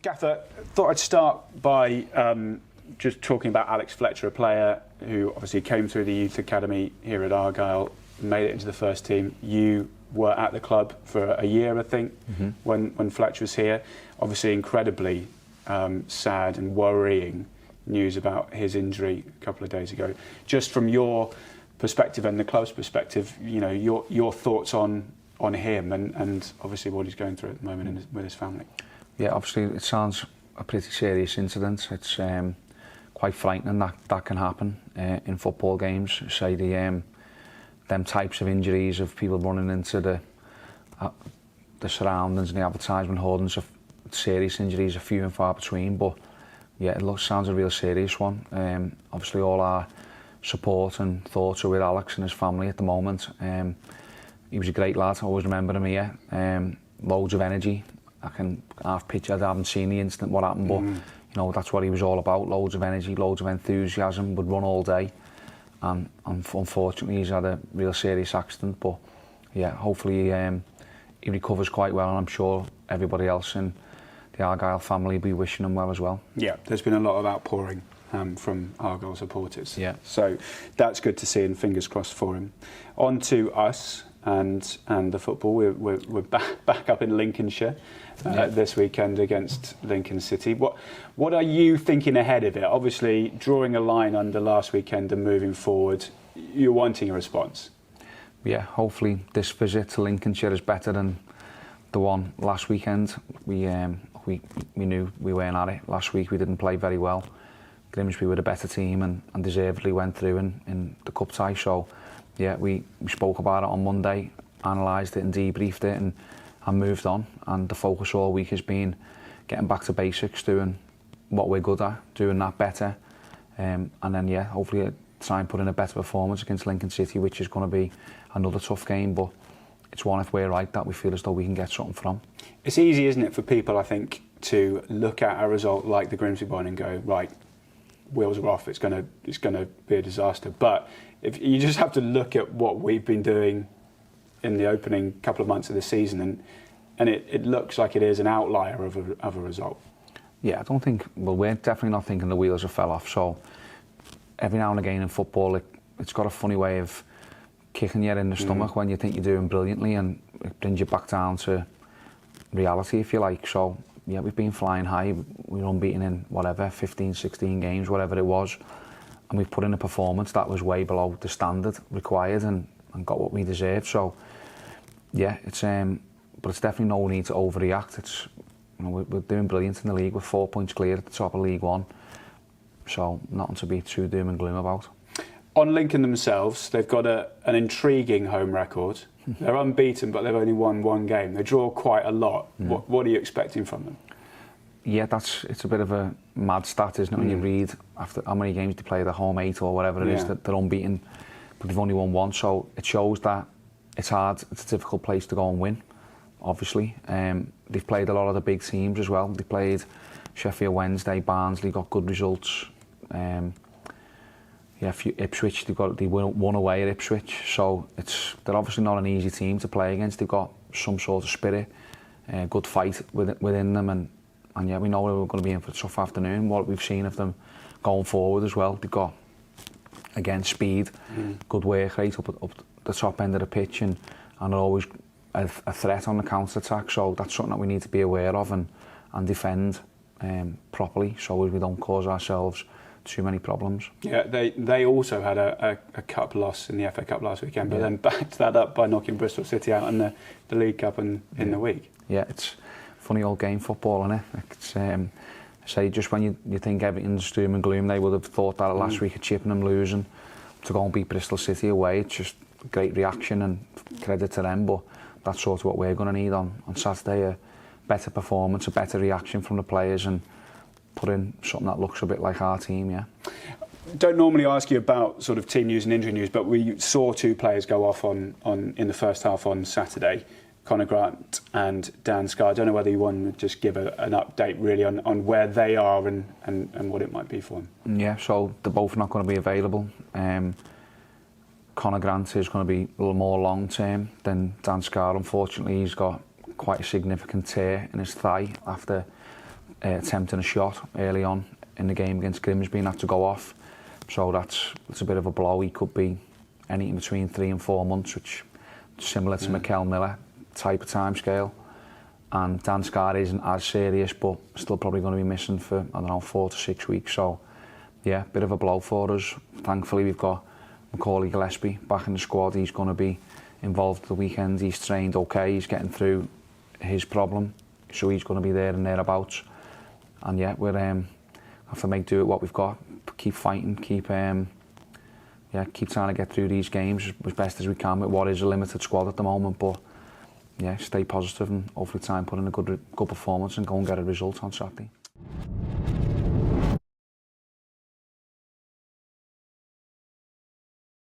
Gaffer, thought I'd start by just talking about Alex Fletcher, a player who obviously came through the youth academy here at Argyle, made it into the first team. You were at the club for a year, I think, when Fletcher was here. Obviously incredibly sad and worrying news about his injury a couple of days ago. Just from your perspective and the club's perspective, you know, your thoughts on him and obviously what he's going through at the moment with his family. Yeah, obviously it sounds a pretty serious incident. It's quite frightening that can happen in football games. Say them types of injuries of people running into the surroundings and the advertisement hoardings of serious injuries are few and far between, but yeah, sounds a real serious one. Obviously all our support and thoughts are with Alex and his family at the moment. He was a great lad, I always remember him here. Loads of energy. I haven't seen the instant what happened, but you know, that's what he was all about. Loads of energy, loads of enthusiasm, would run all day. And unfortunately he's had a real serious accident, but yeah, hopefully he recovers quite well, and I'm sure everybody else in the Argyle family will be wishing him well as well. Yeah, there's been a lot of outpouring from Argyle supporters. Yeah. So that's good to see, and fingers crossed for him. On to us and the football. We're back up in Lincolnshire this weekend against Lincoln City. What are you thinking ahead of it? Obviously, drawing a line under last weekend and moving forward, you're wanting a response. Yeah, hopefully this visit to Lincolnshire is better than the one last weekend. We knew we weren't at it last week. We didn't play very well. Grimsby were the better team and deservedly went through in the cup tie. So yeah, we spoke about it on Monday, analysed it and debriefed it and moved on. And the focus all week has been getting back to basics, doing what we're good at, doing that better. And then yeah, hopefully try and put in a better performance against Lincoln City, which is going to be another tough game, but it's one, if we're right, that we feel as though we can get something from. It's easy, isn't it, for people, I think, to look at a result like the Grimsby one and go, right, wheels are off, it's going to be a disaster. But if you just have to look at what we've been doing in the opening couple of months of the season, and it looks like it is an outlier of a result. Yeah, I don't think, well, we're definitely not thinking the wheels have fell off. So every now and again in football, it's got a funny way of kicking you in the stomach when you think you're doing brilliantly, and it brings you back down to reality, if you like. So yeah, we've been flying high. We were unbeaten in whatever 15, 16 games, whatever it was, and we've put in a performance that was way below the standard required and got what we deserved. So yeah, but it's definitely no need to overreact. It's, you know, we're doing brilliant in the league. We're 4 points clear at the top of League One, so nothing to be too doom and gloom about. On Lincoln themselves, they've got an intriguing home record. They're unbeaten, but they've only won one game. They draw quite a lot. What are you expecting from them? Yeah, it's a bit of a mad stat, isn't it, when you read after how many games they play, the home 8 or whatever it is, that they're unbeaten, but they've only won one. So it shows that it's hard, it's a difficult place to go and win, obviously. They've played a lot of the big teams as well. They played Sheffield Wednesday, Barnsley, got good results. Yeah, Ipswich, they won away at Ipswich, so they're obviously not an easy team to play against. They've got some sort of spirit, good fight within them, and yeah, we know we're going to be in for a tough afternoon. What we've seen of them going forward as well, they've got, again, speed, good work rate up the top end of the pitch, and are always a threat on the counter-attack, so that's something that we need to be aware of and defend properly, so we don't cause ourselves too many problems. Yeah, they also had a cup loss in the FA Cup last weekend, but then backed that up by knocking Bristol City out in the League Cup in the week. Yeah, it's funny old game, football, isn't it? It's, say, just when you think everything's doom and gloom, they would have thought that last week at Chippenham losing to go and beat Bristol City away. It's just a great reaction and credit to them, but that's sort of what we're going to need on Saturday, a better performance, a better reaction from the players, and put in something that looks a bit like our team, yeah. Don't normally ask you about sort of team news and injury news, but we saw two players go off in the first half on Saturday, Conor Grant and Dan Scarr. I don't know whether you want to just give an update really on where they are and what it might be for them. Yeah, so they're both not going to be available. Conor Grant is going to be a little more long term than Dan Scarr. Unfortunately, he's got quite a significant tear in his thigh after attempting a shot early on in the game against Grimsby and had to go off. So that's a bit of a blow. He could be anything between 3 and 4 months, which is similar to Mikel Miller type of time scale. And Dan Scarr isn't as serious, but still probably going to be missing for, I don't know, 4 to 6 weeks. So, yeah, bit of a blow for us. Thankfully, we've got Macaulay Gillespie back in the squad. He's going to be involved at the weekend. He's trained okay. He's getting through his problem. So he's going to be there and thereabouts. And yeah, we'll have to make do with what we've got. Keep fighting, keep trying to get through these games as best as we can with what is a limited squad at the moment. But yeah, stay positive and hopefully try and put in a good performance and go and get a result on Saturday.